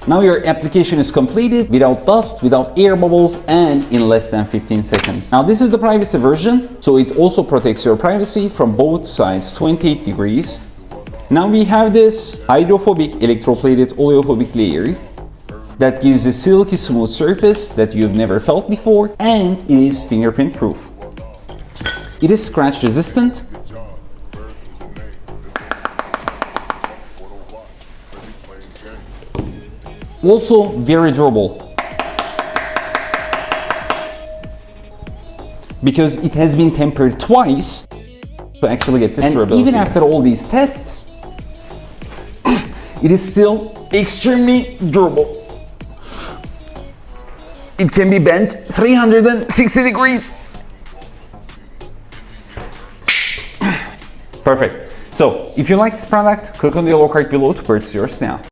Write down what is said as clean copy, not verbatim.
Now your application is completed without dust, without air bubbles, and in less than 15 seconds. Now this is the privacy version, so it also protects your privacy from both sides, 28 degrees. Now we have this hydrophobic electroplated oleophobic layer that gives a silky smooth surface that you've never felt before, and it is fingerprint proof. It is scratch resistant. Also very durable, because it has been tempered twice to actually get this durability. Even after all these tests, it is still extremely durable. It can be bent 360 degrees. Perfect. So if you like this product, click on the yellow card below to purchase yours now.